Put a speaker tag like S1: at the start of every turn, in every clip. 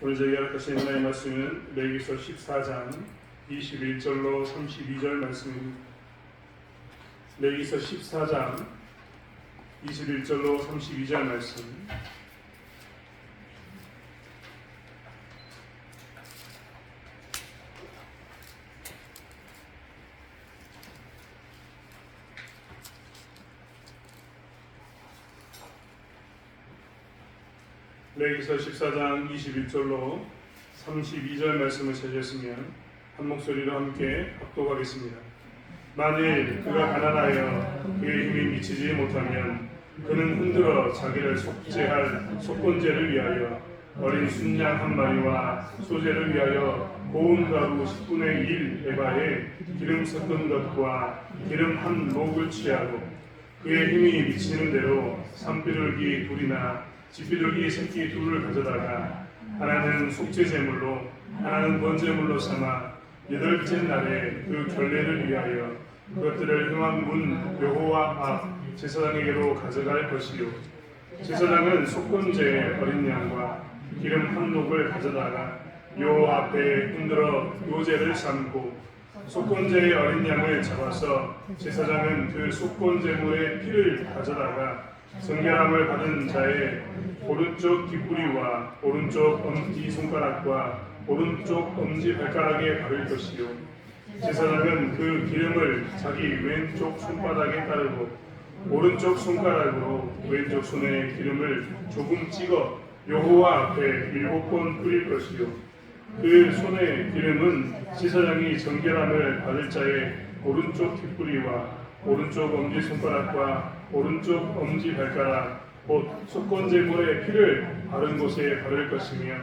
S1: 오늘 저희가 할것인 하나님의 말씀은 레위기서 14장 21절로 32절 말씀입니다. 레위기서 14장 21절로 32절 말씀. 레위기서 14장 21절로 32절 말씀을 찾으셨으면 한 목소리로 함께 합독하겠습니다. 만일 그가 가난하여 그의 힘이 미치지 못하면 그는 흔들어 자기를 속죄할 속건제를 위하여 어린 순양 한 마리와 소제를 위하여 고운 가루 10분의 1 에바에 기름 섞은 것과 기름 한 록을 취하고 그의 힘이 미치는 대로 산비둘기 둘이나 집비둘기 새끼 둘을 가져다가 하나는 속죄제물로 하나는 번제물로 삼아 여덟째 날에 그 결례를 위하여 그것들을 회막문 여호와 앞 제사장에게로 가져갈 것이요 제사장은 속건제의 어린 양과 기름 한 록을 가져다가 여호와 앞에 흔들어 요제를 삼고 속건제의 어린 양을 잡아서 제사장은 그 속건제물의 피를 가져다가 성결함을 받은 자의 오른쪽 뒷구리와 오른쪽 엄지 손가락과 오른쪽 엄지 발가락에 바를 것이요 제사장은 그 기름을 자기 왼쪽 손바닥에 따르고 오른쪽 손가락으로 왼쪽 손에 기름을 조금 찍어 여호와 앞에 7번 뿌릴 것이요 그 손의 기름은 제사장이 정결함을 받을 자의 오른쪽 뒷구리와 오른쪽 엄지 손가락과 오른쪽 엄지 발가락 곧 속건제물의 피를 바른 곳에 바를 것이며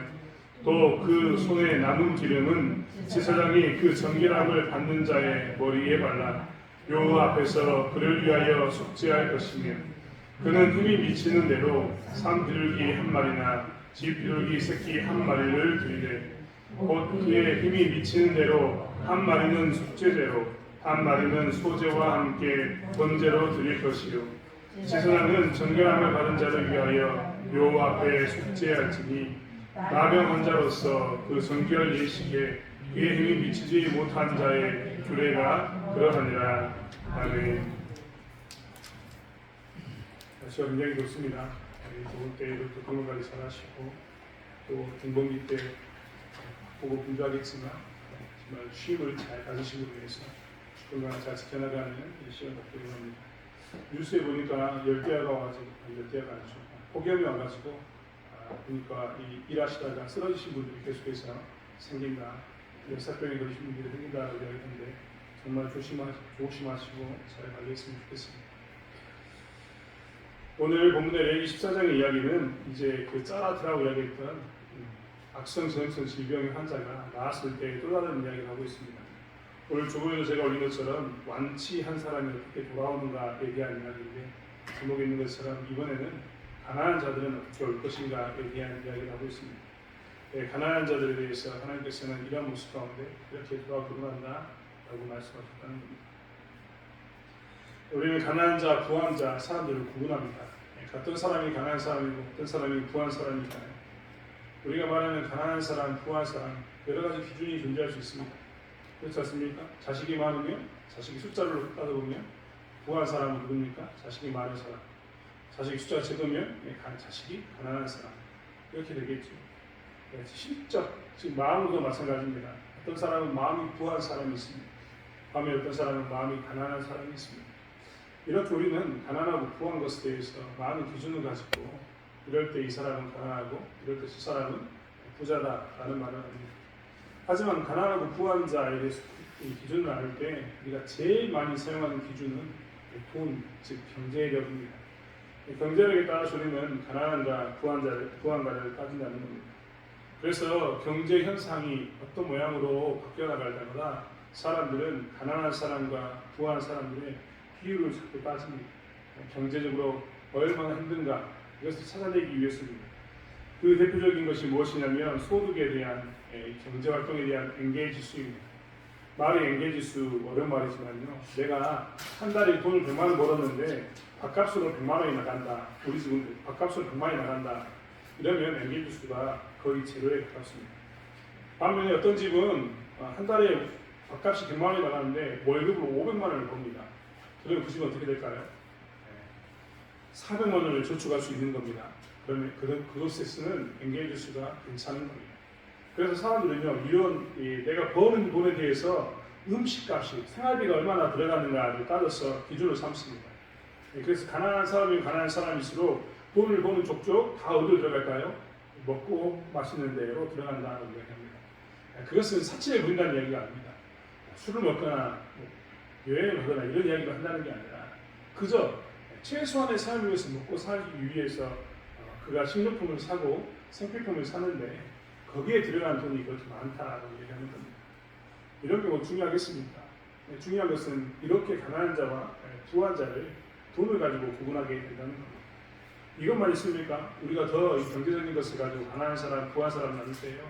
S1: 또 그 손에 남은 기름은 제사장이 그 정결함을 받는 자의 머리에 발라 여호와 앞에서 그를 위하여 속죄할 것이며 그는 힘이 미치는 대로 산비둘기 한 마리나 집비둘기 새끼 한 마리를 드리되 곧 그의 힘이 미치는 대로 한 마리는 속죄제로 한 마리는 소제와 함께 번제로 드릴 것이요 제사장은 정결함을 받은 자를 위하여 여호와 앞에 속죄할지니 나병 환자로서 그 성결 예식에 그의 힘이 미치지 못한 자의 규례가 그러하니라. 아멘. 날씨가 굉장히 좋습니다. 더울 때 이렇게 건강관리 잘 하시고 또 등번기 때 보고 분주하겠지만 정말 쉼을 잘 가지시기 위해서 건강을 잘 지켜나가는 이 시간 갖도록 합니다. 뉴스에 보니까 열대야가 와가지고 열대야가 아니죠. 폭염이 와가지고 보니까 일하시다가 쓰러지신 분들이 계속해서 생긴다. 역사병에 걸리신 분들이 생긴다라고 이야기했는데 정말 조심하시고 잘 관리했으면 좋겠습니다. 오늘 본문의 레위기 14장의 이야기는 이제 그 짜라트라고 이야기했던 악성 전염성 질병의 환자가 나았을 때 또 다른 이야기를 하고 있습니다. 오늘 주보에도 제가 올린 것처럼 완치한 사람이 어떻게 돌아오는가에 대한 이야기인데 제목에 있는 것처럼 이번에는 가난한 자들은 어떻게 올 것인가에 대한 이야기를 하고 있습니다. 가난한 자들에 대해서 하나님께서는 이런 모습 가운데 이렇게 돌아오고 한다라고 말씀하셨다는 겁니다. 우리는 가난한 자, 부한 자, 사람들을 구분합니다. 어떤 사람이 가난한 사람이고 어떤 사람이 부한 사람이잖아요. 우리가 말하는 가난한 사람, 부한 사람 여러 가지 기준이 존재할 수 있습니다. 그렇지 않습니까? 자식이 많으면 자식이 숫자를 따져보면 부한 사람은 누굽니까? 자식이 많은 사람. 자식이 숫자가 적으면 자식이 가난한 사람. 이렇게 되겠죠. 실적, 지금 마음도 마찬가지입니다. 어떤 사람은 마음이 부한 사람이 있습니다. 반면 어떤 사람은 마음이 가난한 사람이 있습니다. 이렇게 우리는 가난하고 부한 것에 대해서 많은 기준을 가지고 이럴 때 이 사람은 가난하고 이럴 때 이 사람은 부자다라는 말을 합니다. 하지만 가난하고 부한 자에 대해서 이 기준을 나눌 때 우리가 제일 많이 사용하는 기준은 돈, 즉 경제력입니다. 경제력에 따라서 우리는 가난한가 부한가를 따진다는 겁니다. 그래서 경제 현상이 어떤 모양으로 바뀌어나갈 때마다 사람들은 가난한 사람과 부한 사람들의 비율을 자꾸 따집니다. 경제적으로 얼마나 힘든가 이것을 찾아내기 위해서입니다. 그 대표적인 것이 무엇이냐면 소득에 대한 경제활동에 대한 엔게이지수입니다. 말이 엔게이지수 어려운 말이지만요. 내가 한 달에 돈을 100만 원 벌었는데 밥값으로 100만 원이 나간다. 우리 집은 밥값으로 100만 원이 나간다. 이러면 엔게이지 수가 거의 제로에 가깝습니다. 반면에 어떤 집은 한 달에 밥값이 100만 원이 나가는데 월급으로 500만 원을 법니다. 그러면 그 집은 어떻게 될까요? 400만 원을 저축할 수 있는 겁니다. 그러면 그것에 쓰는 엔게이지 수가 괜찮은 겁니다. 그래서 사람들은요, 이런 내가 버는 돈에 대해서 음식값이, 생활비가 얼마나 들어가는가를 따져서 기준을 삼습니다. 그래서 가난한 사람일수록 돈을 버는 족족 다 어디로 들어갈까요? 먹고 마시는 데로 들어간다고 이야기합니다. 그것은 사치를 부린다는 이야기가 아닙니다. 술을 먹거나 여행을 하거나 이런 이야기를 한다는 게 아니라 그저 최소한의 삶을 위해서 먹고 살기 위해서 그가 식료품을 사고 생필품을 사는데 거기에 들어간 돈이 그렇게 많다고 얘기하는 겁니다. 이런 경우 중요하겠습니까? 중요한 것은 이렇게 가난한 자와 부한 자를 돈을 가지고 구분하게 된다는 겁니다. 이것만 있습니까? 우리가 더 경제적인 것을 가지고 가난한 사람, 부한 사람 나눌 때요.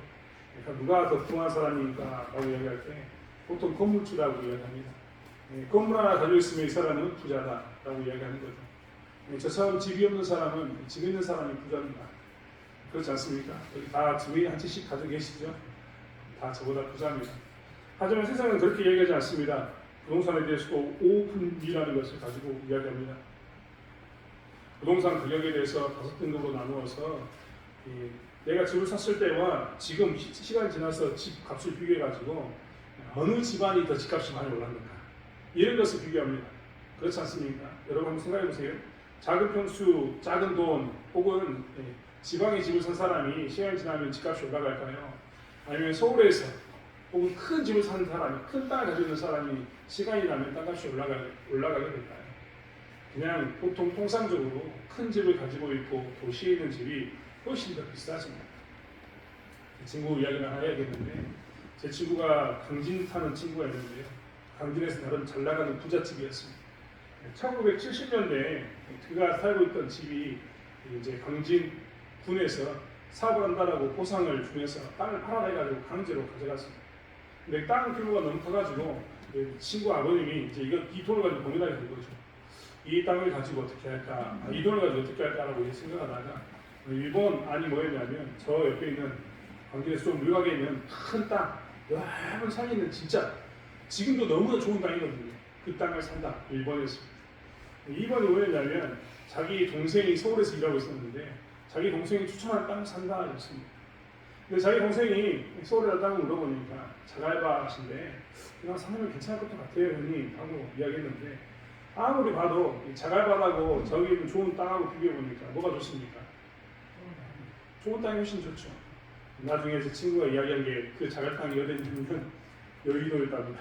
S1: 그러니까 누가 더 부한 사람입니까? 라고 이야기할 때 보통 건물주라고 이야기합니다. 건물 하나 가지고 있으면 이 사람은 부자다라고 이야기하는 거죠. 저 사람 집이 없는 사람은 집 있는 사람이 부자입니다. 그렇지 않습니까? 여기 다 집이 한 채씩 가지고 계시죠? 다 저보다 부자입니다. 하지만 세상은 그렇게 이야기하지 않습니다. 부동산에 대해서도 오분위라는 것을 가지고 이야기합니다. 부동산 가격에 대해서 5등급으로 나누어서 내가 집을 샀을 때와 지금 시간이 지나서 집 값을 비교해가지고 어느 집안이 더 집값이 많이 올랐는가 이런 것을 비교합니다. 그렇지 않습니까? 여러분 한번 생각해 보세요. 작은 평수, 작은 돈 혹은 지방에 집을 산 사람이 시간이 지나면 집값이 올라갈까요? 아니면 서울에서 혹은 큰 집을 사는 사람이, 큰 땅을 가지고 있는 사람이 시간이 나면 땅값이 올라가게 될까요? 그냥 보통 통상적으로 큰 집을 가지고 있고 도시에 있는 집이 훨씬 더 비싸집니다. 친구 이야기를 하나 해야겠는데 제 친구가 강진 사는 친구가 있는데요. 강진에서 다른 잘 나가는 부잣집이었습니다. 1970년대에 그가 살고 있던 집이 이제 강진 군에서 사업을 한다라고 보상을 주면서 땅을 팔아내가지고 강제로 가져갔습니다. 근데 땅 규모가 너무 커가지고 친구 아버님이 이제 이 돈을 가지고 고민하게 된 거죠. 이 땅을 가지고 어떻게 할까? 이 돈을 가지고 어떻게 할까라고 생각하다가 일본 안이 뭐였냐면 저 옆에 있는 강진에서 좀 외곽에 있는 큰 땅, 넓은 산이 있는 진짜 지금도 너무나 좋은 땅이거든요. 그 땅을 산다. 일본에서. 이번이 뭐였냐면 자기 동생이 서울에서 일하고 있었는데 자기 동생이 추천한 땅을 산다 이랬습니다. 근데 자기 동생이 서울에다 땅을 물어보니까 자갈밭인데 그냥 사면 괜찮을 것 같아요 형님 하고 이야기했는데 아무리 봐도 자갈밭하고 저기 있는 좋은 땅하고 비교해보니까 뭐가 좋습니까? 좋은 땅이 훨씬 좋죠. 나중에 제 친구가 이야기한 게 그 자갈땅이 어디 있냐면 여의도였답니다.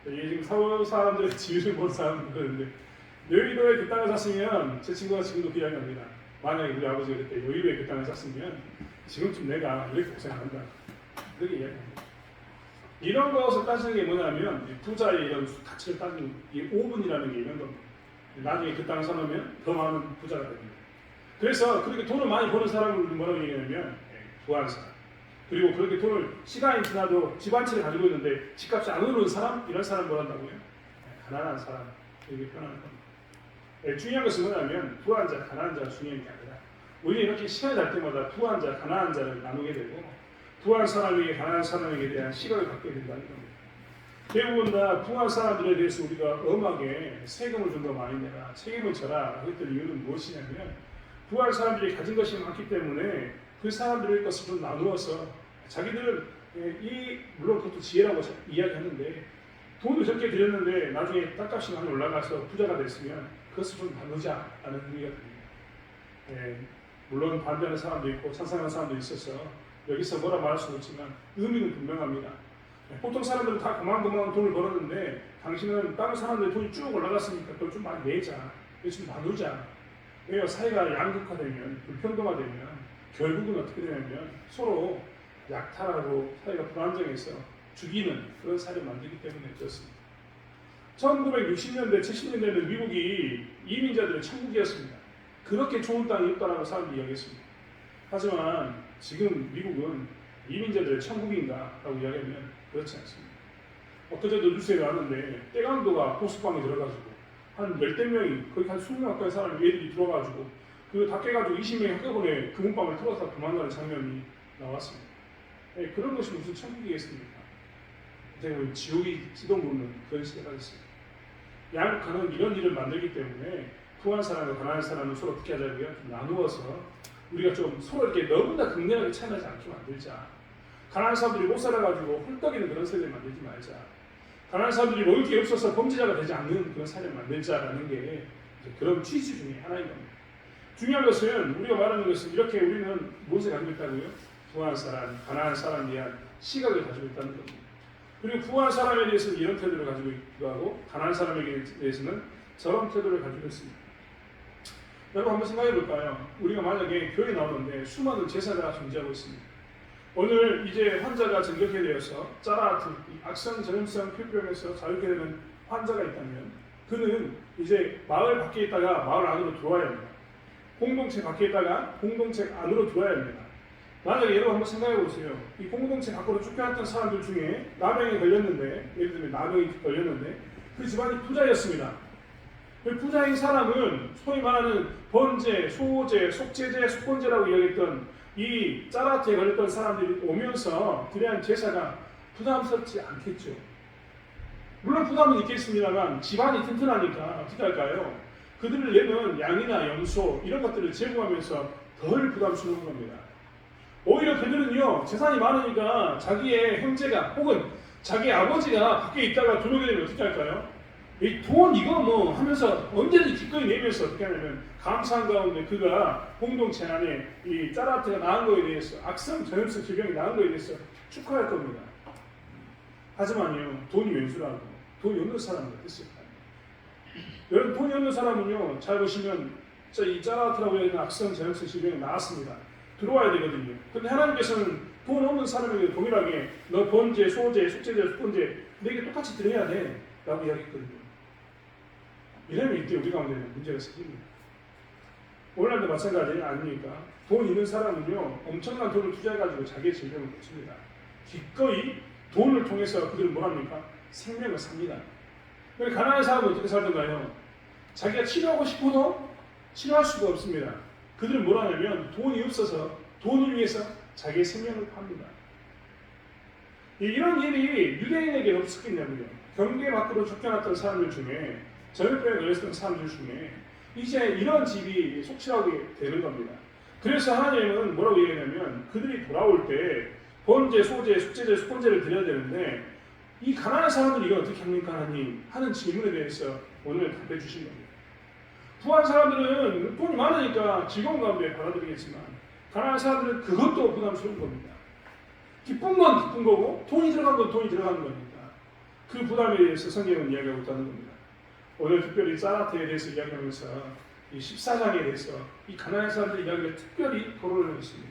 S1: 이게 지금 서울 사람들의 지위를 본 사람들인데 여의도에 그 땅을 샀으면 제 친구가 지금도 그 이야기합니다. 만약에 우리 아버지가 그때 여의도에 그 땅을 샀으면 지금쯤 내가 이렇게 고생 안 한다. 그렇게 이야기합니다. 이런 것을 따지는 게 뭐냐면 부자의 이런 가치를 따지는 이 5분이라는 게 이런 겁니다. 나중에 그 땅을 사놓으면 더 많은 부자가 됩니다. 그래서 그렇게 돈을 많이 버는 사람을 뭐라고 얘기하냐면 부한 사람. 그리고 그렇게 돈을 시간이 지나도 집 한 채를 가지고 있는데 집값이 안 오르는 사람? 이런 사람 뭐 한다고요? 가난한 사람. 이렇게 표현하는 겁니다. 중요한 것은 뭐냐면 부한 자, 가난한 자가 중요한 게 아니라 우리는 이렇게 시간이 날 때마다 부한 자, 가난한 자를 나누게 되고 부한 사람에게 가난한 사람에게 대한 시각을 갖게 된다는 겁니다. 대부분 다 부한 사람들에 대해서 우리가 엄하게 세금을 좀 더 많이 내라, 책임을 져라 했던 이유는 무엇이냐면 부한 사람들이 가진 것이 많기 때문에 그 사람들의 것을 좀 나누어서 자기들은 물론 그것도 지혜라고 이야기하는데 돈을 적게 들였는데 나중에 땅값이 많이 올라가서 부자가 됐으면 그것을 좀 나누자라는 의미가 듭니다. 물론 반대하는 사람도 있고 찬성하는 사람도 있어서 여기서 뭐라 말할 수는 없지만 의미는 분명합니다. 보통 사람들은 다 그만큼만 돈을 벌었는데 당신은 다른 사람들의 돈이 쭉 올라갔으니까 그걸 좀 많이 내자. 그래서 좀 나누자. 왜요? 사회가 양극화되면 불평등화되면 결국은 어떻게 되냐면 서로 약탈하고 사회가 불안정해서 죽이는 그런 사회를 만들기 때문에 그렇습니다. 1960년대, 70년대에는 미국이 이민자들의 천국이었습니다. 그렇게 좋은 땅이 없다라고 사람들이 이야기했습니다. 하지만 지금 미국은 이민자들의 천국인가? 라고 이야기하면 그렇지 않습니다. 엊그제도 뉴스에 나왔는데 떼강도가 호수방에 들어가지고 한 열댓 명이 거의 한 20명 가까이 사람이 애들이 들어가지고 다 깨가지고 20명이 한꺼번에 금은방을 털어서 도망가는 장면이 나왔습니다. 네, 그런 것이 무슨 천국이겠습니까? 어떻게 보면 지옥이지도 모르는 그런 시대가 됐습니다. 양극화는 이런 일을 만들기 때문에 부한 사람과 가난한 사람을 서로 어떻게 하자고요? 좀 나누어서 우리가 좀 서로 이렇게 너무나 극렬하게 차이나지 않게 만들자. 가난한 사람들이 못 살아가지고 헐떡이는 그런 세대를 만들지 말자. 가난한 사람들이 먹을 게 없어서 범죄자가 되지 않는 그런 사회를 만들자라는 게 그런 취지 중에 하나인 겁니다. 중요한 것은 우리가 말하는 것은 이렇게 우리는 무엇을 가지고 있다고요? 부한 사람, 가난한 사람에 대한 시각을 가지고 있다는 겁니다. 그리고 부한 사람에 대해서는 이런 태도를 가지고 있기도 하고 가난한 사람에게 대해서는 저런 태도를 가지고 있습니다. 여러분 한번 생각해 볼까요? 우리가 만약에 교회에 나오는데 수많은 제사가 존재하고 있습니다. 오늘 이제 환자가 전격해 되어서 짜라 악성 전염성 폐병에서 자유케 되는 환자가 있다면 그는 이제 마을 밖에 있다가 마을 안으로 들어와야 합니다. 공동체 밖에 있다가 공동체 안으로 들어와야 합니다. 만약에 여러분 한번 생각해 보세요. 이 공동체 밖으로 쫓겨났던 사람들 중에 나병이 걸렸는데, 예를 들면 나병이 걸렸는데 그 집안이 부자였습니다. 그 부자인 사람은 소위 말하는 번제, 소제, 속제제, 속건제라고 이야기했던 이 짜라트에 걸렸던 사람들이 오면서 드려야 제사가 부담스럽지 않겠죠. 물론 부담은 있겠습니다만 집안이 튼튼하니까 어떻게 할까요? 그들을 내는 양이나 염소 이런 것들을 제공하면서 덜 부담스러운 겁니다. 오히려 그들은요 재산이 많으니까 자기의 형제가 혹은 자기 아버지가 밖에 있다가 들어오게 되면 어떻게 할까요? 이 돈 이거 뭐 하면서 언제든지 기꺼이 내면서 어떻게 하냐면 감사한 가운데 그가 공동체 안에 이 짜라트가 나은 거에 대해서 악성 전염성 질병이 나은 거에 대해서 축하할 겁니다. 하지만요 돈이 왼수라고 돈이 없는 사람은 어땠을까요? 여러분 돈이 없는 사람은요 잘 보시면 이 짜라트라고 하는 악성 전염성 질병이 나왔습니다. 들어와야 되거든요. 근데 하나님께서는 돈 없는 사람에게 동일하게 너 번제, 소제, 속제제, 속건제 내게 똑같이 드려야 돼 라고 이야기했거든요. 이러면 이때 우리 가운데는 문제가 생깁니다. 오늘날도 마찬가지 아닙니까? 돈 있는 사람은요 엄청난 돈을 투자해가지고 자기의 질병을 고칩니다. 기꺼이 돈을 통해서 그들은 뭐랍니까? 생명을 삽니다. 그런데 가난한 사람은 어떻게 살던가요? 자기가 치료하고 싶어도 치료할 수가 없습니다. 그들은 뭐라냐면 돈이 없어서 돈을 위해서 자기의 생명을 팝니다. 이런 일이 유대인에게 없었겠냐고요. 경계 밖으로 쫓겨났던 사람들 중에 전염병에 걸렸던 사람들 중에 이제 이런 집이 속출하게 되는 겁니다. 그래서 하나님은 뭐라고 얘기하냐면 그들이 돌아올 때 번제, 소제, 속제제, 속건제를 드려야 되는데 이 가난한 사람들이 이걸 어떻게 합니까 하나님? 하는 질문에 대해서 오늘 답해 주신 겁니다. 부한 사람들은 돈이 많으니까 즐거운 가운데 받아들이겠지만 가난한 사람들은 그것도 부담스러운 겁니다. 기쁜 건 기쁜 거고 돈이 들어간 건 돈이 들어가는 겁니다. 그 부담에 대해서 성경은 이야기하고 있다는 겁니다. 오늘 특별히 짜라트에 대해서 이야기하면서 이 14장에 대해서 이 가난한 사람들 이야기를 특별히 거론을 했습니다.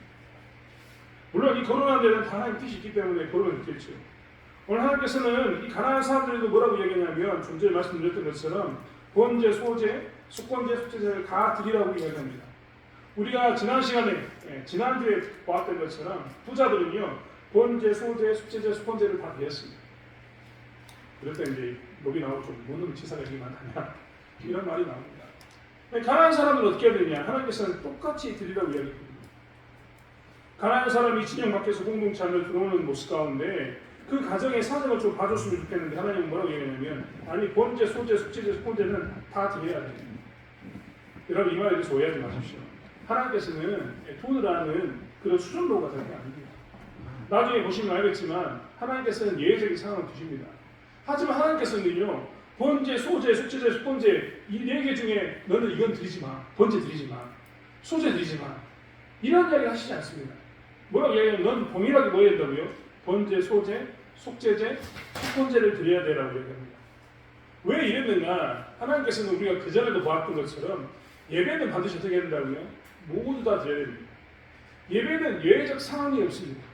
S1: 물론 이 거론한 데는 다 하나님 뜻이 있기 때문에 거론을 했겠죠. 오늘 하나님께서는 이 가난한 사람들에도 뭐라고 이야기하냐면 좀 전에 말씀드렸던 것처럼 번제, 소제, 속건제, 속제제를 다 드리라고 이야기합니다. 우리가 지난 시간에 지난주에 보았던 것처럼 부자들은요 번제, 소제, 속제제, 속건제를 다 드렸습니다. 그럴 때 이제 목이 나오죠. 뭐는 제사가 이렇게 많다냐 이런 말이 나옵니다. 가난한 사람은 어떻게 해야 되냐? 하나님께서는 똑같이 드리라고 이야기합니다. 가난한 사람이 친형 밖에서 공동체 안에 들어오는 모습 가운데 그 가정의 사정을 좀 봐줬으면 좋겠는데 하나님은 뭐라고 얘기하냐면 아니 번제, 소제, 속제제, 속건제는 다 드려야 돼. 여러분 이 말에 대해서 오해하지 마십시오. 하나님께서는 돈을 아는 그런 수준로가 절대 아닙니다. 나중에 보시면 알겠지만 하나님께서는 예외적인 상황을 두십니다. 하지만 하나님께서는요 번제, 소제, 속제제, 속건제 이 4개 중에 너는 이건 드리지 마. 번제 드리지 마. 소제 드리지 마. 이런 이야기 하시지 않습니다. 뭐라고 이야기하면 넌 동일하게 뭐 해야 된다고요? 번제, 소제, 속제제, 속건제를 드려야 되라고 이야기합니다. 왜 이랬는가? 하나님께서는 우리가 그전에도 보았던 것처럼 예배는 반드시 어떻게 해야 된다고요? 모두 다 드려야 됩니다. 예배는 예외적 상황이 없습니다.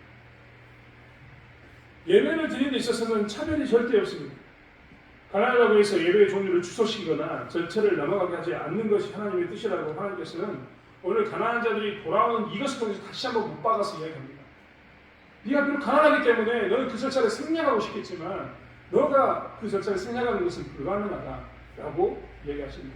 S1: 예배를 드리는 데 있어서는 차별이 절대 없습니다. 가난하다고 해서 예배의 종류를 축소시키거나 절차를 넘어가게 하지 않는 것이 하나님의 뜻이라고 하나님께서는 오늘 가난한 자들이 돌아오는 이것을 통해서 다시 한번 못 박아서 이야기합니다. 네가 비록 가난하기 때문에 너는 그 절차를 생략하고 싶겠지만 너가 그 절차를 생략하는 것은 불가능하다라고 얘기하십니다.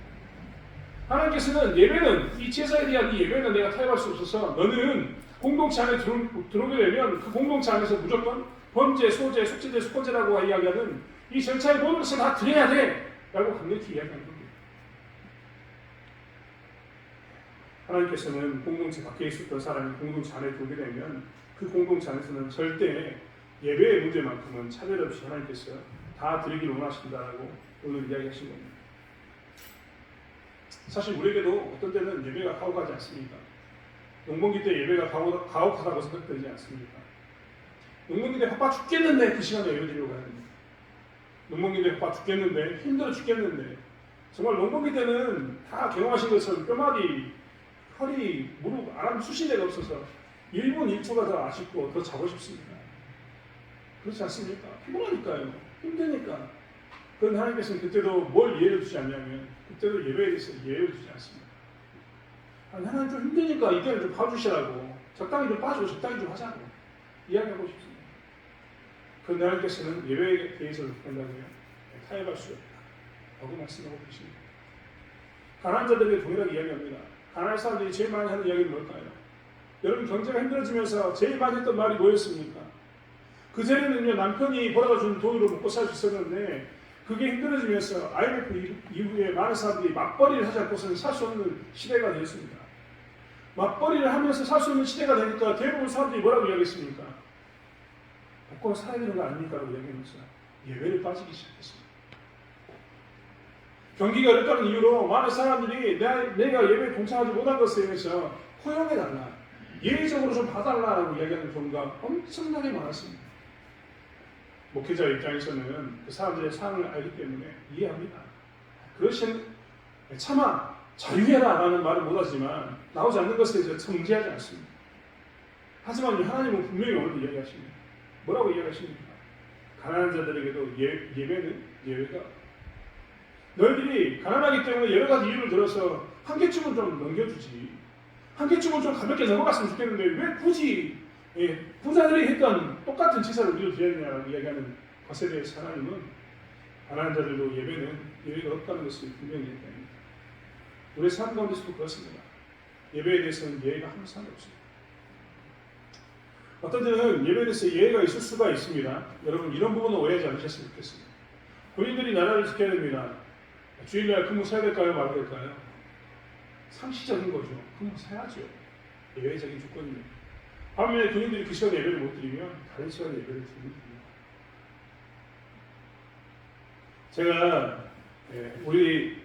S1: 하나님께서는 예배는, 이 제사에 대한 이 예배는 내가 타협할 수 없어서 너는 공동체 안에 들어오게 되면 그 공동체 안에서 무조건 번제, 소제, 속죄제, 속건제라고 이야기하는 이 절차의 모든 것을 다 드려야 돼 라고 강력히 이야기하는 겁니다. 하나님께서는 공동체 밖에 있었던 사람이 공동체 안에 들어오게 되면 그 공동체 안에서는 절대 예배의 문제만큼은 차별 없이 하나님께서 다 드리기를 원하신다라고 오늘 이야기하신 겁니다. 사실 우리에게도 어떤 때는 예배가 가혹하지 않습니까? 농번기 때 예배가 가혹하다고 생각되지 않습니까? 농번기 때 바빠 죽겠는데 그 시간에 예배 드리려고 해야 됩니다. 농번기 때 바빠 죽겠는데 힘들어 죽겠는데 정말 농번기 때는 다 경험하신 것처럼 뼈마디, 허리, 무릎, 아람 수신 데가 없어서 1분 1초가 더 아쉽고 더 자고 싶습니다. 그렇지 않습니까? 피곤하니까요. 힘드니까. 그런데 하나님께서는 그때도 뭘 예를 두지 않냐면 그때도 예배에 대해서 예를 두지 않습니다. 아니, 하나님 좀 힘드니까 이때는 좀 봐주시라고, 적당히 좀 빠지고 적당히 좀 하자고 이야기하고 싶습니다. 그런데 하나님께서는 예배에 대해서 어떻게 한다고요? 타협할 수 없다 라고 말씀하고 계십니다. 가난한 자들에게 동일하게 이야기합니다. 가난한 사람들이 제일 많이 하는 이야기는 뭘까요? 여러분, 경제가 힘들어지면서 제일 많이 했던 말이 뭐였습니까? 그전에는요, 남편이 벌어다 준 돈으로 먹고 살 수 있었는데 그게 힘들어지면서 IMF 이후에 많은 사람들이 맞벌이를 하지 않고서는 살 수 없는 시대가 되었습니다. 맞벌이를 하면서 살 수 없는 시대가 되니까 대부분 사람들이 뭐라고 이야기했습니까? 먹고 살아야 되는 거 아닙니까? 라고 이야기하면서 예배를 빠지기 시작했습니다. 경기가 어렵다는 이유로 많은 사람들이 내가 예배에 동참하지 못한 것에 대해서 허용해달라, 예외적으로 좀 봐달라라고 이야기하는 경우가 엄청나게 많았습니다. 목회자 입장에서는 그 사람들의 상황을 알기 때문에 이해합니다. 그것은 차마 자유해라 라는 말은 못하지만 나오지 않는 것에 대해서 정죄하지 않습니다. 하지만 하나님은 분명히 오늘 이야기하십니다. 뭐라고 이야기하십니까? 가난한 자들에게도 예배는 예외가, 너희들이 가난하기 때문에 여러 가지 이유를 들어서 한 개쯤은 좀 넘겨주지, 한 개쯤은 좀 가볍게 넘어갔으면 좋겠는데 왜 굳이 부자들이 했던 똑같은 제사를 우리도 드려야 되냐라고 이야기하는 것에 대해서 하나님은 가난한 자들도 예배는 예외가 없다는 것을 분명히 얘기합니다. 우리의 삶 가운데서도 그렇습니다. 예배에 대해서는 예외가 항상 없습니다. 어떤 때는 예배에 대해서 예외가 있을 수가 있습니다. 여러분, 이런 부분은 오해하지 않으셨으면 좋겠습니다. 본인들이 나라를 지켜야 됩니다. 주일날 근무 서야 될까요? 말아야 될까요? 상시적인 거죠. 근무 서야죠. 예외적인 조건입니다. 반면에 군인들이 그 시간에 예배를 못 드리면 다른 시간에 예배를 드리면 됩니다. 제가 우리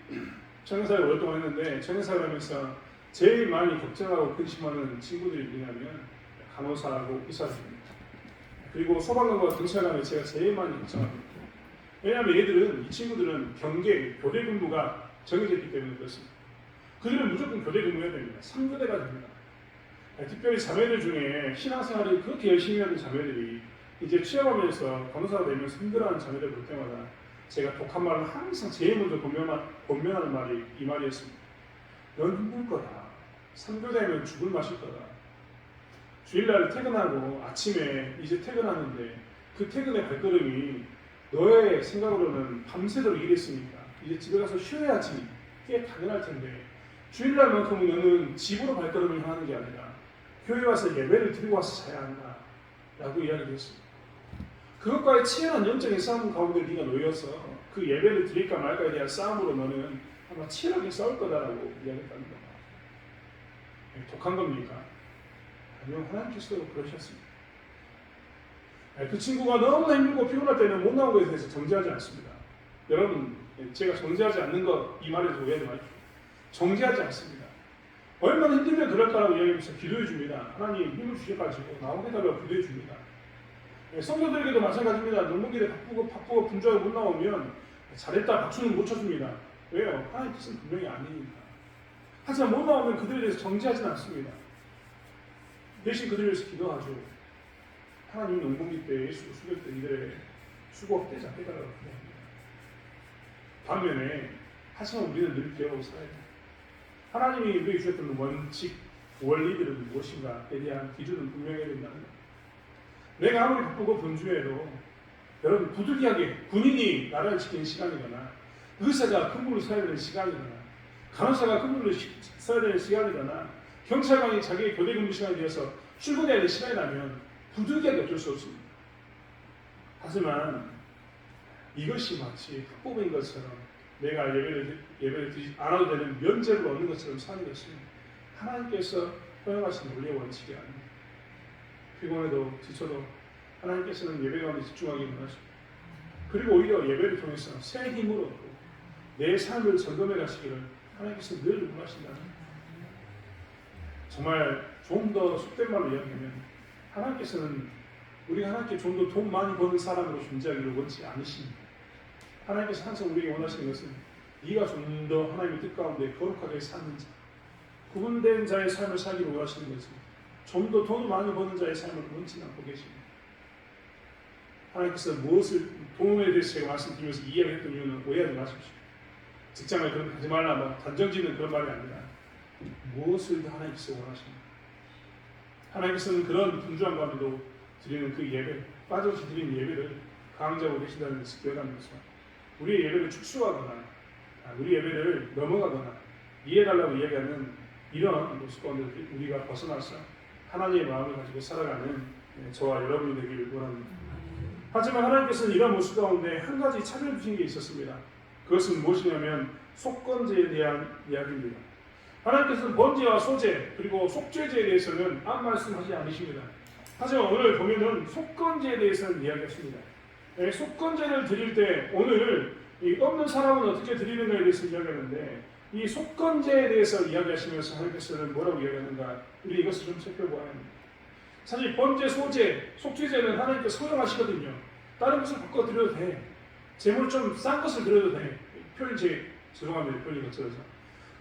S1: 청년사를 오랫동안 했는데 청년사를 하면서 제일 많이 걱정하고 근심하는 친구들이 누구냐면 간호사하고 의사들입니다. 그리고 소방관과 경찰관을 제가 제일 많이 걱정합니다. 왜냐하면 이 친구들은 경계, 교대 근무가 정해졌기 때문에 그렇습니다. 그들은 무조건 교대 근무해야 됩니다. 3교대가 됩니다. 특별히 자매들 중에 신앙생활을 그렇게 열심히 하는 자매들이 이제 취업하면서 간호사가 되면서 힘들어하는 자매들 볼 때마다 제가 독한 말을 항상 제일 먼저 권면하는 말이 이 말이었습니다. 넌 힘들 거다. 3교대면 죽을 맛일 거다. 주일날 퇴근하고 아침에 이제 퇴근하는데 그 퇴근의 발걸음이 너의 생각으로는 밤새도록 일했으니까 이제 집에 가서 쉬어야지. 그게 당연할 텐데 주일날만큼은 너는 집으로 발걸음을 하는 게 아니라 교회 와서 예배를 드리고 와서 자야 한다 라고 이야기를 했습니다. 그것과의 치열한 영적인 싸움 가운데 네가 놓여서 그 예배를 드릴까 말까에 대한 싸움으로 너는 아마 치열하게 싸울 거다라고 이야기했다는 겁니다. 독한 겁니까? 아니요, 하나님께서도 그러셨습니다. 그 친구가 너무나 힘들고 피곤할 때는 못 나온 것에 대해서 정죄하지 않습니다. 여러분, 제가 정죄하지 않는 것 이 말에서 오해하지 마십시오. 정죄하지 않습니다. 얼마나 힘들면 그럴까라고 이야기하면서 기도해 줍니다. 하나님 힘을 주셔가지고 나오게 달라고 기도해 줍니다. 성도들에게도 마찬가지입니다. 농번기에 바쁘고 분주하게 못 나오면 잘했다 박수는 못 쳐줍니다. 왜요? 하나님 뜻은 분명히 아니니까. 하지만 못 나오면 그들에 대해서 정죄하지는 않습니다. 대신 그들을 위해서 기도하죠. 하나님 농번기 때 예수 수백 때 이들의 수고 헛되지 않게 달라고 기도합니다. 반면에 하지만 우리는 늘 기억하고 살아야 됩니다. 하나님이 우리에게 주셨던 원칙, 원리들은 무엇인가에 대한 기준은 분명해야 된다는 것. 내가 아무리 바쁘고 분주해도 여러분 부득이하게 군인이 나라를 지키는 시간이거나 의사가 근무를 서야 되는 시간이거나 간호사가 근무를 써야 되는 시간이거나 경찰관이 자기의 교대 근무 시간이 되어서 출근해야 될 시간이 나면 부득이하게 어쩔 수 없습니다. 하지만 이것이 마치 흑법인 것처럼 내가 예배를 드리지 않아도 되는 면제를 얻는 것처럼 사는 것은 하나님께서 허용하신 원리의 원칙이 아닙니다. 피곤해도 지쳐도 하나님께서는 예배 가운데 집중하기 원하십니다. 그리고 오히려 예배를 통해서 새 힘을 얻고 내 삶을 점검해 가시기를 하나님께서 늘 원하신다는 거예요. 정말 좀 더 속된 말로 이야기하면 하나님께서는 우리가 하나님께 좀 더 돈 많이 버는 사람으로 존재하기를 원치 않으십니다. 하나님께서 항상 우리에게 원하시는 것은 네가 좀 더 하나님의 뜻 가운데 거룩하게 사는 자, 구분된 자의 삶을 살기를 원하시는 거지 좀 더 돈을 많이 버는 자의 삶을 원치 않고 계십니다. 하나님께서 무엇을 돈에 대해서 제가 말씀드리면서 이야기했던 이유는 오해하지 마십시오. 직장을 그렇게 하지 말라 뭐 단정짓는 그런 말이 아니라 무엇을 더 하나님께서 원하십니까? 하나님께서는 그런 분주한 가운데도 드리는 그 예배, 빠져서 드리는 예배를 강조하고 계신다는 것을 기억하면서 우리의 예배를 축소하거나 우리 예배를 넘어가거나 이해해달라고 이야기하는 이런 모습 가운데 우리가 벗어나서 하나님의 마음을 가지고 살아가는 저와 여러분이 되기를 원합니다. 하지만 하나님께서는 이런 모습 가운데 한 가지 차별 주신 게 있었습니다. 그것은 무엇이냐면 속건제에 대한 이야기입니다. 하나님께서는 번제와 소제 그리고 속죄제에 대해서는 아무 말씀하지 않으십니다. 하지만 오늘 보면은 속건제에 대해서는 이야기했습니다. 속건제를 드릴 때 오늘 이 없는 사람은 어떻게 드리는가에 대해서 이야기하는데 이 속건제에 대해서 이야기하시면서 하나님께서는 뭐라고 이야기하는가 우리 이것을 좀 살펴보아야 합니다. 사실 번제, 소제, 속죄제는 하나님께서 허용하시거든요. 다른 것을 바꿔 드려도 돼. 재물 좀 싼 것을 드려도 돼. 표현 죄송합니다. 표현이 거쳐서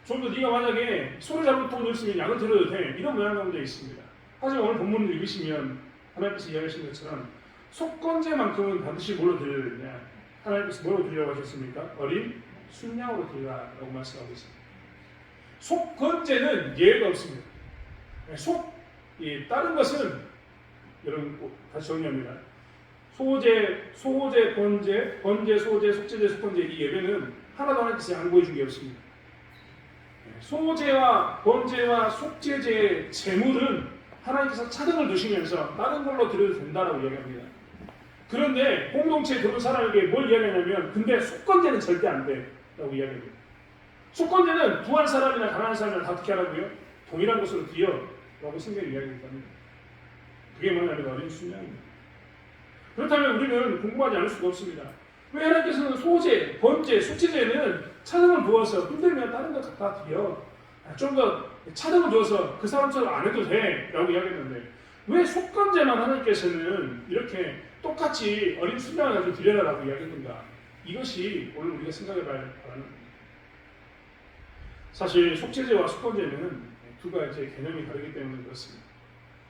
S1: 좀 더 네가 만약에 소를 잡을 돈을 있으면 양을 드려도 돼. 이런 모양 가운데 있습니다. 하지만 오늘 본문을 읽으시면 하나님께서 이야기하신 것처럼 속건제만큼은 반드시 뭘로 드려야 되냐? 하나님께서 뭐로 드리라고 하셨습니까? 어린 순양으로 드리라라고 말씀하고 있습니다. 속건제는 예외가 없습니다. 다른 것은 여러분 다시 정리합니다. 소제, 번제, 소제, 속죄제, 속건제 이 예배는 하나도 하나님께서 양보해 준 게 없습니다. 소제와 번제와 속죄제의 제물은 하나님께서 차등을 두시면서 다른 걸로 드려도 된다라고 이야기합니다. 그런데 공동체에 들어온 사람에게 뭘 이야기하냐면 근데 속건제는 절대 안 돼라고 이야기합니다. 속건제는 부한 사람이나 가난한 사람이나 다 어떻게 하라고요? 동일한 것으로 드려라고 성경이 이야기합니다. 그게 뭐냐면 어린 순양입니다. 그렇다면 우리는 궁금하지 않을 수가 없습니다. 왜 하나님께서는 소제, 번제, 속죄제는 차등을 부어서 흔들면 다른 것 갖다 드려 좀 더 차등을 두어서 그 사람처럼 안 해도 돼 라고 이야기했는데 왜 속건제만 하나님께서는 이렇게 똑같이 어린 순양을 가지고 드려라라고 이야기했는가? 이것이 오늘 우리가 생각해봐야 하는 겁니다. 사실 속죄제와 속건제는 두 가지 개념이 다르기 때문에 그렇습니다.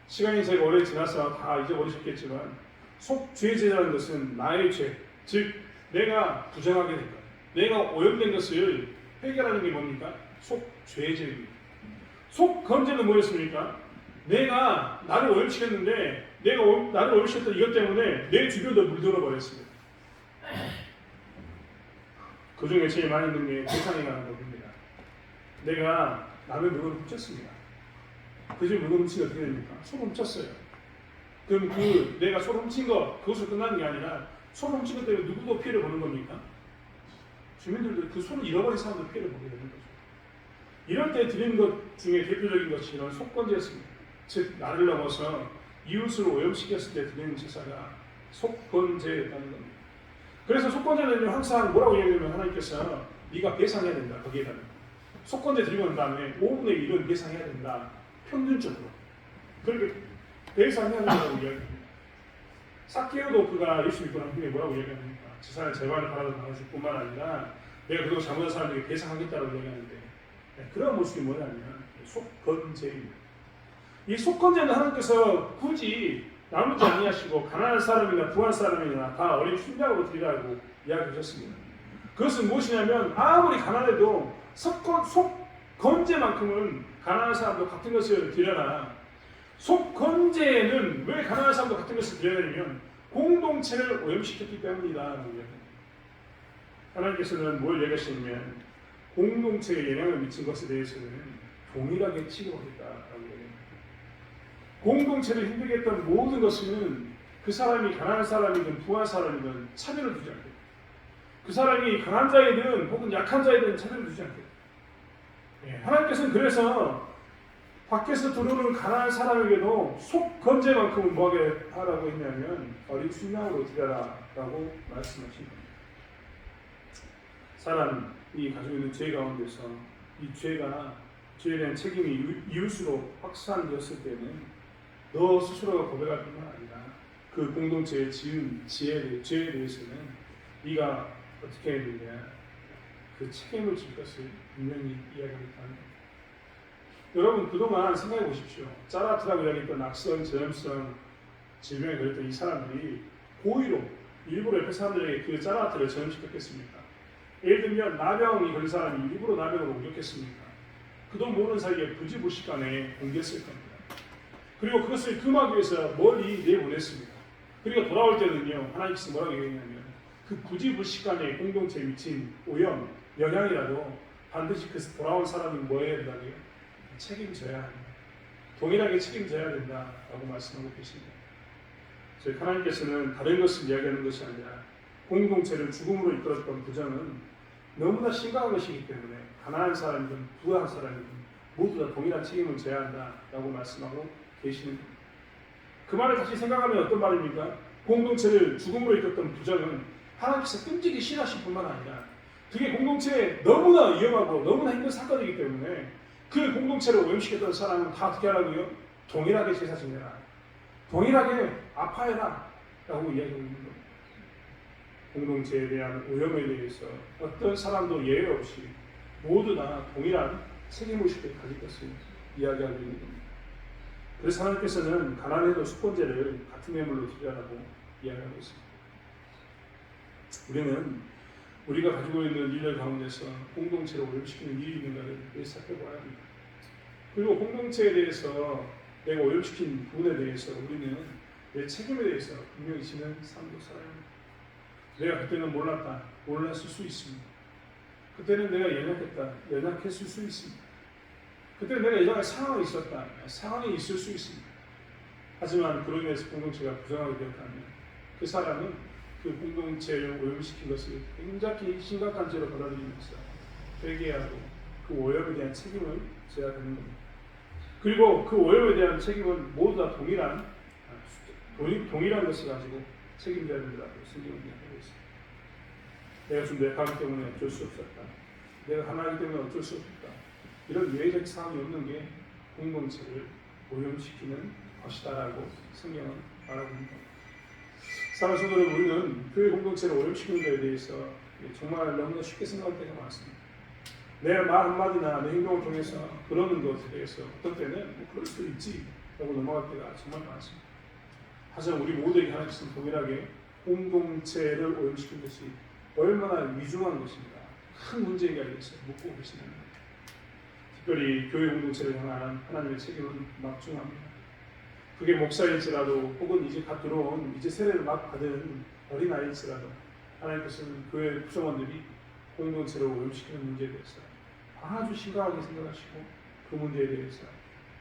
S1: 시간이 제가 오래 지나서 다 잊어버리셨겠지만 속죄제라는 것은 나의 죄, 즉 내가 부정하게 된 것, 내가 오염된 것을 해결하는 게 뭡니까? 속죄제입니다. 속건제는 뭐였습니까? 내가 나를 오염시켰는데 내가 나를 오염시켰던 이것 때문에 내 주변도 물들어 버렸습니다. 그 중에 제일 많이 있는 게 배상이라는 겁니다. 내가 남의 물건을 훔쳤습니다. 그 중에 물건 훔친 게 어떻게 됩니까? 손을 훔쳤어요. 그럼 내가 손을 훔친 거 그것으로 끝나는 게 아니라 손을 훔친 것 때문에 누구도 피해를 보는 겁니까? 주민들도 그 손을 잃어버린 사람도 피해를 보게 되는 거죠. 이럴 때 드리는 것 중에 대표적인 것이 이런 속건제였습니다. 즉 나를 넘어서 이웃을 오염시켰을 때 드리는 제사가 속건제였다는 겁니다. 그래서 속건제는 항상 뭐라고 얘기하면 하나님께서 네가 배상해야 된다. 거기에다가 속건제 드리고 난 다음에 5분의 1은 배상해야 된다. 평균적으로 그렇게 배상해야 된다고 이야기합니다. 삭개오도 그가 예수 믿고 난 후에 뭐라고 이야기합니까? 제사를 제발을 받아서 나눠줄 뿐만 아니라 내가 그동안 잘못한 사람에게 배상하겠다고 이야기하는데 그런 모습이 뭐냐면 속건제입니다. 이 속건제는 하나님께서 굳이 나누지 아니하시고 가난한 사람이나 부한 사람이나 다 어린 순양으로 드리라고 이야기하셨습니다. 그것은 무엇이냐면 아무리 가난해도 속건제만큼은 가난한 사람도 같은 것을 드려라. 속건제에는 왜 가난한 사람도 같은 것을 드려야 되냐면 공동체를 오염시켰기 때문이다. 하나님께서는 뭘 얘기하시냐면 공동체에 영향을 미친 것에 대해서는 동일하게 취급하겠다라고 얘기합니다. 공동체를 힘들게 했던 모든 것은 그 사람이 가난한 사람이든 부한 사람이든 차별을 두지 않고, 그 사람이 강한 자이든 혹은 약한 자이든 차별을 두지 않고, 하나님께서는 그래서 밖에서 들어오는 가난한 사람에게도 속 건재만큼은 뭐하게 하라고 했냐면 어린 순양으로 드려라라고 말씀하신 겁니다. 사람이 가지고 있는 죄 가운데서 이 죄에 대한 책임이 이웃으로 확산되었을 때는 너 스스로가 고백할 뿐만 아니라 그 공동체에 지은 죄에 대해서는 네가 어떻게 해야 되냐, 그 책임을 질 것을 분명히 이야기하겠다는 겁니다. 여러분, 그동안 생각해 보십시오. 짜라트라고 이야기했던 악성, 전염성 질병에 걸렸던 이 사람들이 고의로 일부러 옆에 사람들에게 그 짜라트를 전염시켰겠습니까? 예를 들면 나병이 걸린 사람이 일부러 나병으로 옮겼겠습니까? 그도 모르는 사이에 부지불식간에 옮겼을 겁니다. 그리고 그것을 금하기 위해서 멀리 내보냈습니다. 그리고 돌아올 때는요, 하나님께서 뭐라고 얘기했냐면 그 부지불식간에 공동체에 미친 오염, 영향이라도 반드시 그 돌아온 사람이 뭐 해야 된다고요? 책임져야 합니다. 동일하게 책임져야 된다라고 말씀하고 계십니다. 저희 하나님께서는 다른 것을 이야기하는 것이 아니라 공동체를 죽음으로 이끌었던 부정은 너무나 심각한 것이기 때문에 가난한 사람이든 부한 사람이든 모두 다 동일한 책임을 져야 한다라고 말씀하고 계시는 겁니다. 그 말을 다시 생각하면 어떤 말입니까? 공동체를 죽음으로 이끌었던 부정은 하나님께서 끔찍이 싫어하실 뿐만 아니라 그게 공동체에 너무나 위험하고 너무나 힘든 사건이기 때문에 그 공동체를 오염시켰던 사람은 다 어떻게 하라고요? 동일하게 제사 지내라, 동일하게 아파해라 라고 이야기하고 있는 겁니다. 공동체에 대한 오염에 대해서 어떤 사람도 예외 없이 모두 다 동일한 책임의식을 가질 것을 이야기하고 있는 겁니다. 그래서 하나님께서는 가난해도 수권제를 같은 예물로 드리라고 이야기하고 있습니다. 우리는 우리가 가지고 있는 일들 가운데서 공동체를 오염시키는 일이 있는가를 살펴봐야 합니다. 그리고 공동체에 대해서 내가 오염시킨 부분에 대해서 우리는 내 책임에 대해서 분명히 지는 삶도 살아야 합니다. 내가 그때는 몰랐을 수 있습니다. 그때는 내가 연약했을 수 있습니다. 그때는 내가 예전에 상황이 있었다, 상황이 있을 수 있습니다. 하지만 그로 인해서 공동체가 부정하게 되었다면 그 사람은 그 공동체를 오염시킨 것을 굉장히 심각한 죄로 받아들이면서 회개하고 그 오염에 대한 책임을 져야 되는 겁니다. 그리고 그 오염에 대한 책임은 모두 다 동일한 것을 가지고 책임져야 된다고 성경은 이야기하고 있습니다. 내가 좀 약하기 때문에 어쩔 수 없었다, 내가 하나이기 때문에 어쩔 수 없었다, 이런 예외적 상황이 없는 게 공동체를 오염시키는 것이다라고 성경은 말하고 있습니다. 사랑하는 성도 여러분, 우리는 교회 공동체를 오염시키는 것에 대해서 정말 너무나 쉽게 생각할 때가 많습니다. 내 말 한마디나 내 행동을 통해서 그러는 것에 대해서 어떤 때는 그럴 수도 있지 라고 넘어갈 때가 정말 많습니다. 하지만 우리 모두에게 하나님께서는 동일하게 공동체를 오염시킨 것이 얼마나 위중한 것입니다. 큰 문제인가에 대해서 묻고 계시는 겁니다. 특별히 교회 공동체를 향한 하나님의 책임은 막중합니다. 그게 목사일지라도 혹은 이제 갓 들어온 이제 세례를 막 받은 어린아이일지라도 하나님께서는 교회 구성원들이 공동체를 오염시키는 문제에 대해서 아주 심각하게 생각하시고 그 문제에 대해서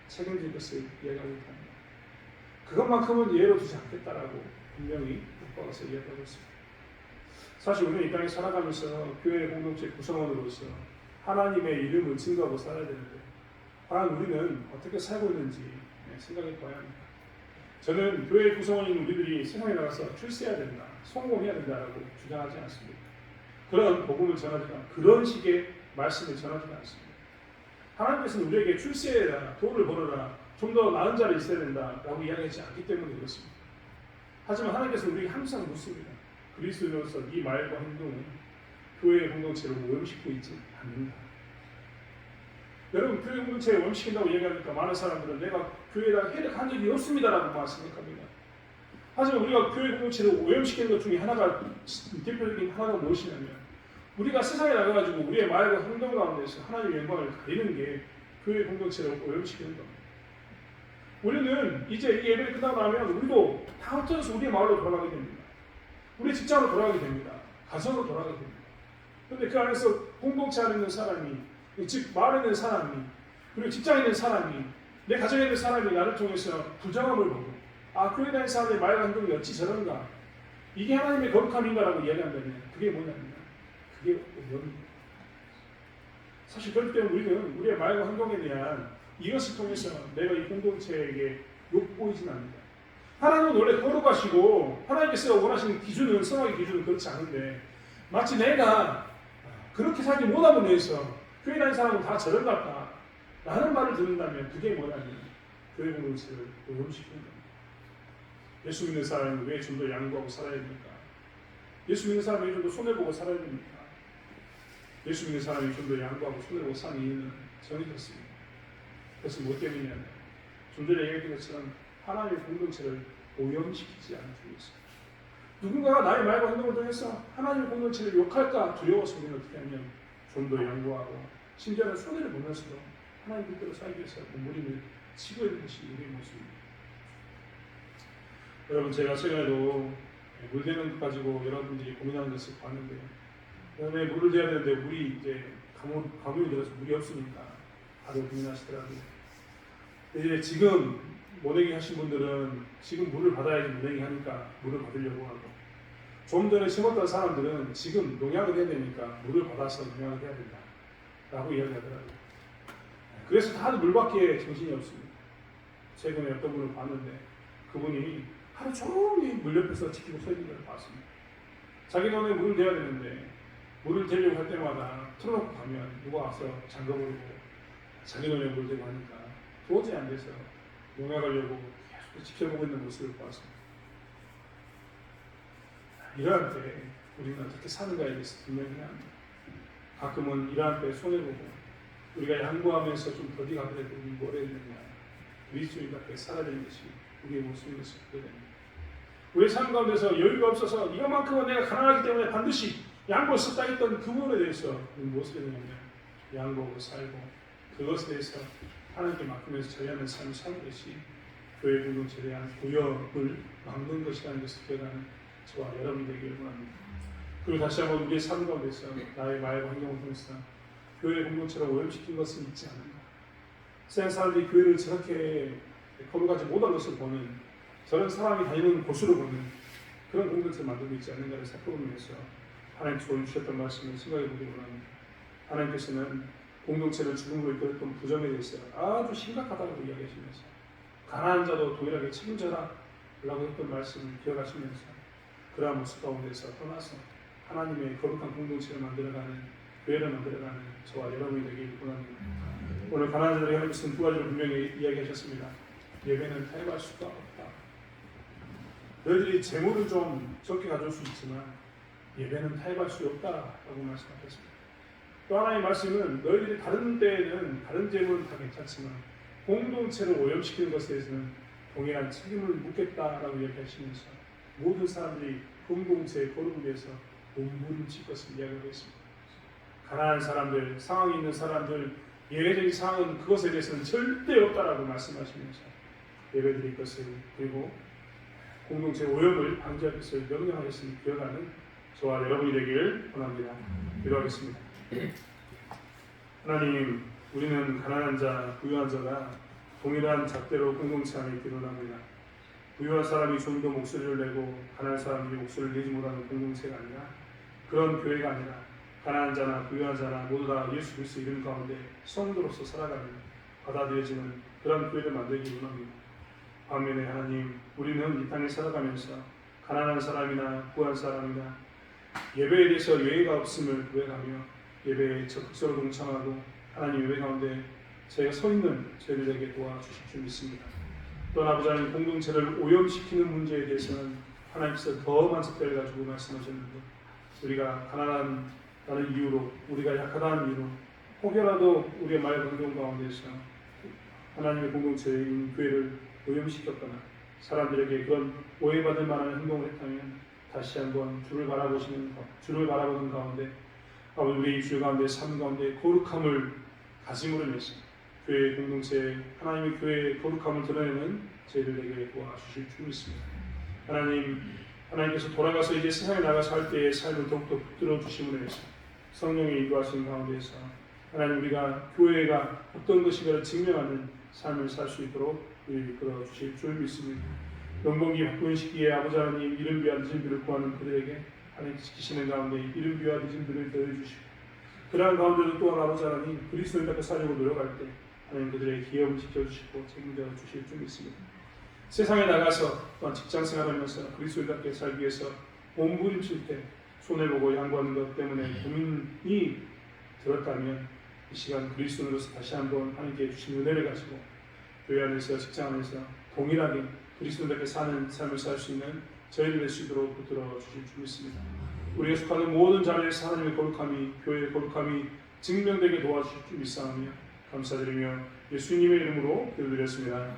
S1: 책임질 것을 이야기하고 있답니다. 그것만큼은 예로 두지 않겠다라고 분명히 묶어서 이야기하고 있습니다. 사실 우리는 이 땅에 살아가면서 교회 공동체 구성원으로서 하나님의 이름을 증거하고 살아야 되는데 과연 우리는 어떻게 살고 있는지 생각해 봐야 합니다. 저는 교회 구성원인 우리들이 세상에 나가서 출세해야 된다, 성공해야 된다라고 주장하지 않습니다. 그런 복음을 전하지 않습니다. 그런 식의 말씀을 전하지 않습니다. 하나님께서는 우리에게 출세해라, 돈을 벌어라, 좀 더 나은 자리에 있어야 된다라고 이야기하지 않기 때문에 그렇습니다. 하지만 하나님께서는 우리에게 항상 묻습니다. 그리스도로서 네 말과 행동은 교회 공동체를 오염시키고 있지 않는다. 여러분, 교회 공동체를 오염시킨다고 이야기하니까 많은 사람들은 내가 교회에다가 해력한 적이 없습니다라고 생각합니다. 하지만 우리가 교회 공동체를 오염시키는 것 중에 하나가, 대표적인 하나가 무엇이냐면 우리가 세상에 나가가지고 우리의 말과 행동 가운데서 하나님의 영광을 가리는 게 교회 공동체를 오염시키는 겁니다. 우리는 이제 이 예배를 끝나고 나면 우리도 다 흩어져서 우리의 마을로 돌아가게 됩니다. 우리 직장으로 돌아가게 됩니다. 가정으로 돌아가게 됩니다. 그런데 그 안에서 공동체 안에 있는 사람이, 즉 마을에 있는 사람이, 그리고 직장에 있는 사람이, 내 가정에 있는 사람이 나를 통해서 부정함을 보고, 아, 교회 다니는 사람의 말 행동이 어찌 저런가, 이게 하나님의 거룩함인가라고 이야기한다면 그게 뭐냐면 그게 오염입니다. 사실 그렇기 때문에 우리는 우리의 말과 행동에 대한 이것을 통해서 내가 이 공동체에게 욕보이진 않는다. 하나님은 원래 거룩하시고 하나님께서 원하시는 기준은, 성화의 기준은 그렇지 않은데, 마치 내가 그렇게 살지 못함으로 인해서 교회 다니는 사람은 다 저런 같다 라는 말을 듣는다면 그게 뭐냐면 교회 공동체를 오염시키는 겁니다. 예수 믿는 사람은 왜 좀 더 양보하고 살아야 됩니까? 예수 믿는 사람이 왜 좀 더 손해보고 살아야 됩니까? 예수 믿는 사람이 좀 더 양보하고 손해보고 사는 이유는 정해졌습니다. 그것은 뭐 때문이냐면 좀 전에 얘기했던 것처럼 하나님의 공동체를 오염시키지 않기 위해서. 누군가가 나의 말과 행동을 통해서 하나님의 공동체를 욕할까 두려워서 우리는 어떻게 하면 좀 더 양보하고 심지어는 손해를 보면서도 하나님 뜻대로 살기 위해서 몸부림을 치고 있는 것이 우리의 모습입니다. 여러분, 제가 최근에도 물 대는 것 가지고 여러분들이 고민하는 것을 봤는데, 그다음에 물을 대야 되는데 물이 이제 가뭄이 들어서 물이 없으니까 다들 고민하시더라고요. 이제 지금 모내기 하신 분들은 지금 물을 받아야지 모내기 하니까 물을 받으려고 하고, 좀 전에 심었던 사람들은 지금 농약을 해야 되니까 물을 받아서 농약을 해야 된다 라고 이야기하더라고요. 그래서 다들 물밖에 정신이 없습니다. 최근에 어떤 분을 봤는데 그분이 하루 종일 물 옆에서 지키고 서 있는 걸 봤습니다. 자기 돈에 물을 대야 되는데 물을 대려고 할 때마다 틀어놓고 가면 누가 와서 잠궈버리고 자기 돈에 물 대고 하니까 도저히 안 돼서 농약하려고 계속 지켜보고 있는 모습을 봤습니다. 이러한 때 우리는 어떻게 사는가에 대해서 분명히 해야 합니다. 가끔은 이러한 때 손해보고 우리가 양보하면서 좀 더디 가더라도 우리 뭘 해야 되느냐, 그리스도인답게 살아야 되는 것이 우리의 모습인 것을 보게 됩니다. 우리의 삶 가운데서 여유가 없어서 이것만큼은 내가 가난하기 때문에 반드시 양보를 썼다 했던 그 부분에 대해서 우리는 무엇을 해야 되냐면 양보하고 살고 그것에 대해서 하나님께 맡기면서 처리하는 삶을 사는 것이 교회 공동체에 대한 고역을 막는 것이라는 것을 기억하는 저와 여러분이 되기를 원합니다. 그리고 다시 한번 우리의 삶 가운데서 나의 말과 행동을 통해서 교회 공동체를 오염시킨 것은 있지 않는가. 세상 사람들이 교회를 저렇게 거룩하지 못한 것을 보는, 저런 사람이 다니는 곳으로 보는 그런 공동체를 만들고 있지 않는가를 살펴보면서 하나님 주셨던 말씀을 생각해 보기를 원합니다. 하나님께서는 공동체를 죽음으로 이끌었던 부정에 대해서 아주 심각하다고 이야기하시면서 가난한 자도 동일하게 책임져라 라고 했던 말씀을 기억하시면서 그러한 모습 가운데서 떠나서 하나님의 거룩한 공동체를 만들어가는, 교회를 만들어가는 저와 여러분이 되길 원합니다. 오늘 가난한 자들에게 하나님께서는 두 가지를 분명히 이야기하셨습니다. 예배는 타협할 수가 없다. 너희들이 재물을 좀 적게 가져올 수 있지만 예배는 타협할 수 없다라고 말씀하셨습니다. 또 하나의 말씀은 너희들이 다른 때에는 다른 재물은 다 괜찮지만 공동체를 오염시키는 것에 대해서는 동일한 책임을 묻겠다라고 이야기하시면서 모든 사람들이 공동체의 거룩을 위해서 몸부림칠 것을 이야기하고 있습니다. 가난한 사람들, 상황이 있는 사람들, 예외적인 상황은 그것에 대해서는 절대 없다라고 말씀하시면서 예배드릴 것을, 그리고 공동체 오염을 방지할 것을 명령하셨으니 기억하는 저와 여러분이 되길 원합니다. 기도하겠습니다. 하나님, 우리는 가난한 자, 부유한 자가 동일한 잣대로 공동체 안에 있기를 원합니다. 부유한 사람이 좀 더 목소리를 내고 가난한 사람이 목소리를 내지 못하는 공동체가 아니라, 그런 교회가 아니라 가난한 자나 부유한 자나 모두 다 예수 그리스도 이름 가운데 성도로서 살아가는, 받아들여지는 그런 교회를 만들기 원합니다. 반면에 하나님, 우리는 이 땅에 살아가면서 가난한 사람이나 부유한 사람이나 예배에 대해서 예의가 없음을 고백하며 예배에 적극적으로 동참하고 하나님 예배 가운데 저희가 서 있는 저희들에게 도와주실 줄 믿습니다. 또 아버지 하나님, 공동체를 오염시키는 문제에 대해서는 하나님께서 더 만석대를 가지고 말씀하셨는데, 우리가 가난하다는 이유로, 우리가 약하다는 이유로 혹여라도 우리의 말 행동 가운데서 하나님의 공동체인 교회를 오염시켰거나 사람들에게 그런 오해받을 만한 행동을 했다면 다시 한번 주를 바라보는 가운데 우리 입술 가운데 삶 가운데 거룩함을 가짐으로 인해서 교회 공동체, 하나님의 교회의 거룩함을 드러내는 저희들에게 도와주실 줄 믿습니다. 하나님께서 돌아가서 이제 세상에 나가서 할 때의 삶을 더욱더 붙들어 주심으로 해서 성령의 인도하신 가운데서 하나님 우리가 교회가 어떤 것인가를 증명하는 삶을 살 수 있도록 이끌어 주실 줄 믿습니다. 영광기 바쁜 시기에 아버지 하나님 이른 비와 늦은 비를 구하는 그들에게 하나님 지키시는 가운데 이른 비와 늦은 비를 더해 주시고 그러한 가운데도 또한 아버지 하나님 그리스도인 앞에 살려고 노력할 때 하나님 그들의 기업을 지켜주시고 책임져 주실 줄 믿습니다. 세상에 나가서 또한 직장 생활하면서 그리스도인답게 살기 위해서 몸부림칠 때 손해보고 양보하는 것 때문에 고민이 들었다면 이 시간 그리스도인으로서 다시 한번 하나님께 주신 은혜를 가지고 교회 안에서 직장 안에서 동일하게 그리스도인답게 사는 삶을 살 수 있는 저희를 낼 수 있도록 붙들어 주실 줄 믿습니다. 우리가 속하는 모든 자리에서 하나님의 거룩함이 교회의 거룩함이 증명되게 도와주실 줄 믿사오며 감사드리며 예수님의 이름으로 기도드렸습니다.